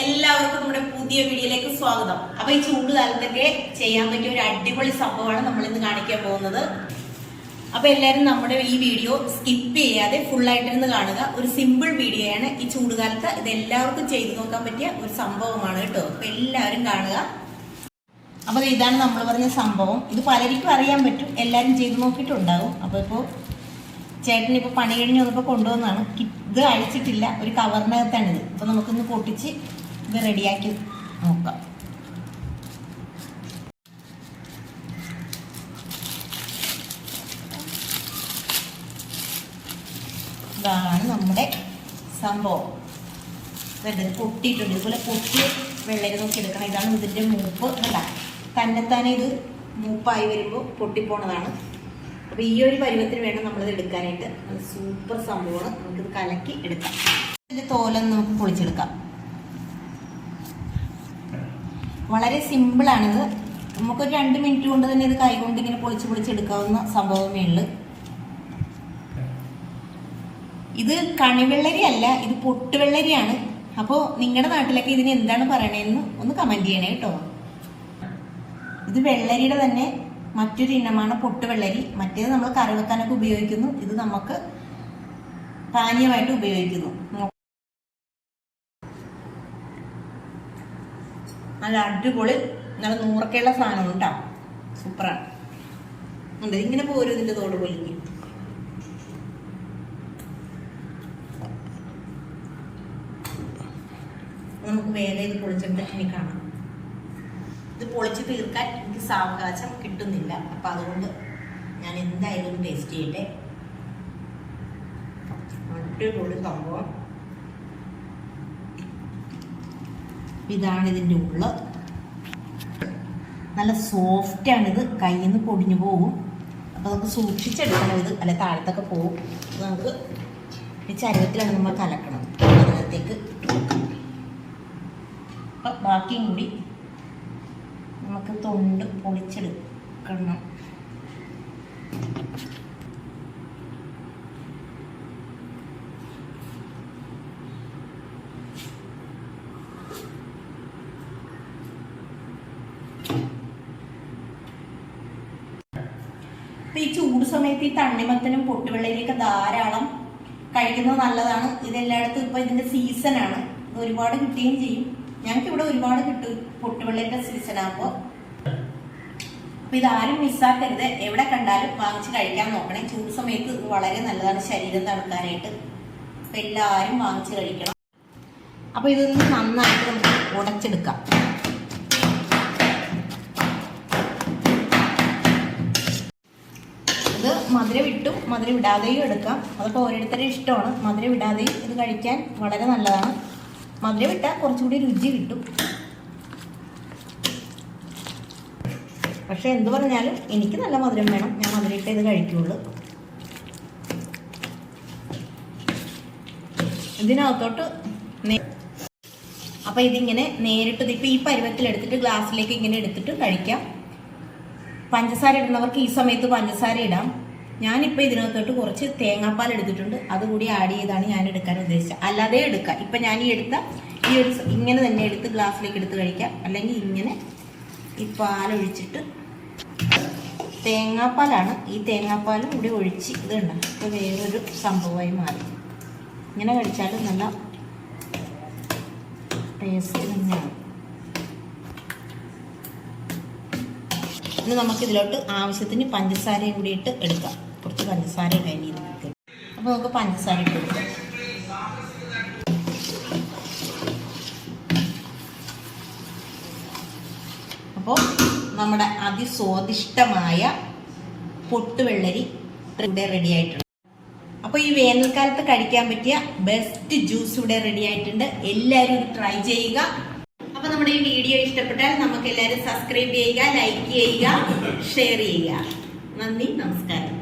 എല്ലാവർക്കും നമ്മുടെ പുതിയ വീഡിയോയിലേക്ക് സ്വാഗതം. അപ്പൊ ഈ ചൂടുകാലത്തൊക്കെ ചെയ്യാൻ പറ്റിയ ഒരു അടിപൊളി സംഭവമാണ് നമ്മൾ ഇന്ന് കാണിക്കാൻ പോകുന്നത്. അപ്പൊ എല്ലാവരും നമ്മുടെ ഈ വീഡിയോ സ്കിപ്പ് ചെയ്യാതെ ഫുൾ ആയിട്ടിരുന്ന് കാണുക. ഒരു സിമ്പിൾ വീഡിയോ ആണ്. ഈ ചൂടുകാലത്ത് ഇത് എല്ലാവർക്കും ചെയ്തു നോക്കാൻ പറ്റിയ ഒരു സംഭവമാണ് കേട്ടോ. അപ്പൊ എല്ലാവരും കാണുക. അപ്പൊ ഇതാണ് നമ്മൾ പറഞ്ഞ സംഭവം. ഇത് പലർക്കും അറിയാൻ പറ്റും, എല്ലാവരും ചെയ്തു നോക്കിയിട്ടുണ്ടാവും. അപ്പൊ ഇപ്പോ ചേട്ടൻ ഇപ്പൊ പണി കഴിഞ്ഞ് വന്നപ്പോ കൊണ്ടുവന്നാണ്. ഇത് അഴിച്ചിട്ടില്ല, ഒരു കവറിനകത്താണിത്. അപ്പൊ നമുക്കൊന്ന് പൊട്ടിച്ച് ഇത് റെഡിയാക്കി നോക്കാം. ഇതാണ് നമ്മുടെ സംഭവം. പൊട്ടിയിട്ടുണ്ട്. ഇതുപോലെ പൊട്ടി വെള്ളരി നോക്കി എടുക്കണം. ഇതാണ് ഇതിന്റെ മൂപ്പ്. അല്ല, തന്നെത്താനെ ഇത് മൂപ്പായി വരുമ്പോൾ പൊട്ടിപ്പോണതാണ്. അപ്പൊ ഈ ഒരു പരുവത്തിന് വേണം നമ്മളിത് എടുക്കാനായിട്ട്. സൂപ്പർ സംഭവമാണ്. നമുക്കിത് കലക്കി എടുക്കാം. ഇതിന്റെ തോലൊന്ന് നമുക്ക് പൊളിച്ചെടുക്കാം. വളരെ സിമ്പിളാണിത്. നമുക്കൊരു 2 മിനിറ്റ് കൊണ്ട് തന്നെ ഇത് കൈകൊണ്ട് ഇങ്ങനെ പൊളിച്ചെടുക്കാവുന്ന സംഭവമേ ഉള്ളൂ. ഇത് കണിവെള്ളരി അല്ല, ഇത് പൊട്ടുവെള്ളരിയാണ്. അപ്പോൾ നിങ്ങളുടെ നാട്ടിലൊക്കെ ഇതിന് എന്താണ് പറയണതെന്ന് ഒന്ന് കമന്റ് ചെയ്യണേ കേട്ടോ. ഇത് വെള്ളരിയുടെ തന്നെ മറ്റൊരു ഇനമാണ് പൊട്ടുവെള്ളരി. മറ്റേത് നമ്മൾ കറി വെക്കാനൊക്കെ ഉപയോഗിക്കുന്നു. ഇത് നമുക്ക് പാനീയമായിട്ട് ഉപയോഗിക്കുന്നു. നല്ല അടിപൊളി, നല്ല നൂറൊക്കെയുള്ള സാധനം കേട്ടോ. സൂപ്പറാണ്. ഉണ്ട് ഇങ്ങനെ പോരും ഇതിന്റെ തോട് പൊലിഞ്ഞ്. നമുക്ക് വേഗം ഇത് പൊളിച്ചിട്ട് ഇനി കാണാം. ഇത് പൊളിച്ച് തീർക്കാൻ എനിക്ക് സാവകാശം കിട്ടുന്നില്ല. അപ്പം അതുകൊണ്ട് ഞാൻ എന്തായാലും ടേസ്റ്റ് ചെയ്യട്ടെ. അടിപൊളി സംഭവം. ഇതാണ് ഇതിൻ്റെ ഉള്ള്. നല്ല സോഫ്റ്റാണിത്. കയ്യിൽ നിന്ന് പൊടിഞ്ഞു പോകും. അപ്പം നമുക്ക് സൂക്ഷിച്ചെടുക്കണം ഇത്, അല്ലെ താഴത്തൊക്കെ പോകും. നമുക്ക് ഈ ചരുവത്തിലാണ് നമ്മൾ കലക്കണം. അതിനകത്തേക്ക് അപ്പം ബാക്കിയും കൂടി നമുക്ക് തൊണ്ട് പൊളിച്ചെടുക്കണം. ഇപ്പൊ ഈ ചൂട് സമയത്ത് ഈ തണ്ണിമത്തനും പൊട്ടുവെള്ളരിയൊക്കെ ധാരാളം കഴിക്കുന്നത് നല്ലതാണ്. ഇതെല്ലായിടത്തും ഇപ്പൊ ഇതിന്റെ സീസണാണ്. ഇത് ഒരുപാട് കിട്ടുകയും ചെയ്യും. ഞങ്ങൾക്ക് ഇവിടെ ഒരുപാട് കിട്ടും പൊട്ടുവെള്ളരിയുടെ സീസൺ ആകുമ്പോൾ. അപ്പൊ ഇതാരും മിസ്സാക്കരുത്. എവിടെ കണ്ടാലും വാങ്ങിച്ച് കഴിക്കാൻ നോക്കണേ. ചൂട് സമയത്ത് ഇത് വളരെ നല്ലതാണ് ശരീരം തണുക്കാനായിട്ട്. അപ്പൊ എല്ലാവരും വാങ്ങിച്ച് കഴിക്കണം. അപ്പൊ ഇതൊന്ന് നന്നായിട്ട് നമുക്ക് ഉടച്ചെടുക്കാം. ഇത് മധുരം ഇട്ടും മധുരം ഇടാതെയും എടുക്കാം. അതൊക്കെ ഓരോരുത്തരുടെ ഇഷ്ടമാണ്. മധുരം ഇടാതെയും ഇത് കഴിക്കാൻ വളരെ നല്ലതാണ്. മധുരം ഇട്ടാൽ കുറച്ചുകൂടി രുചി കിട്ടും. പക്ഷെ എന്ത് പറഞ്ഞാലും എനിക്ക് നല്ല മധുരം വേണം. ഞാൻ മധുരം ഇട്ടേ ഇത് കഴിക്കുള്ളൂ. ഇതിനകത്തോട്ട് അപ്പൊ ഇതിങ്ങനെ നേരിട്ട് ഇപ്പൊ ഈ പരുവത്തിൽ എടുത്തിട്ട് ഗ്ലാസ്സിലേക്ക് ഇങ്ങനെ എടുത്തിട്ട് കഴിക്കാം. പഞ്ചസാര ഇടുന്നവർക്ക് ഈ സമയത്ത് പഞ്ചസാര ഇടാം. ഞാനിപ്പോൾ ഇതിനകത്തോട്ട് കുറച്ച് തേങ്ങാപ്പാൽ എടുത്തിട്ടുണ്ട്. അതുകൂടി ആഡ് ചെയ്താണ് ഞാൻ എടുക്കാൻ ഉദ്ദേശിച്ചത്. അല്ലാതെ എടുക്കാം. ഇപ്പം ഞാൻ ഈ എടുത്ത ഈ ഒരു ഇങ്ങനെ തന്നെ എടുത്ത് ഗ്ലാസ്സിലേക്ക് എടുത്ത് കഴിക്കാം. അല്ലെങ്കിൽ ഇങ്ങനെ ഈ പാലൊഴിച്ചിട്ട്, തേങ്ങാപ്പാലാണ്, ഈ തേങ്ങാപ്പാലും കൂടി ഒഴിച്ച് ഇത് ഉണ്ടാകും. ഇപ്പോൾ വേറൊരു സംഭവമായി മാറി. ഇങ്ങനെ കഴിച്ചാൽ നല്ല ടേസ്റ്റ് തന്നെയാണ്. ഇനി നമുക്കിതിലോട്ട് ആവശ്യത്തിന് പഞ്ചസാരയും കൂടി ഇട്ട് എടുക്കാം. കുറച്ച് പഞ്ചസാര കഴിഞ്ഞ് അപ്പോൾ നമുക്ക് പഞ്ചസാര ഇട്ട് കൊടുക്കാം. അപ്പോൾ നമ്മുടെ അതിസ്വാദിഷ്ടമായ പൊട്ടുവെള്ളരി ഇവിടെ റെഡി ആയിട്ടുണ്ട്. അപ്പോൾ ഈ വേനൽക്കാലത്ത് കഴിക്കാൻ പറ്റിയ ബെസ്റ്റ് ജ്യൂസ് ഇവിടെ റെഡി ആയിട്ടുണ്ട്. എല്ലാവരും ഇത് ട്രൈ ചെയ്യുക. അപ്പൊ നമ്മുടെ ഈ വീഡിയോ ഇഷ്ടപ്പെട്ടാൽ നമുക്ക് എല്ലാവരും സബ്സ്ക്രൈബ് ചെയ്യുക, ലൈക്ക് ചെയ്യുക, ഷെയർ ചെയ്യുക. നന്ദി, നമസ്കാരം.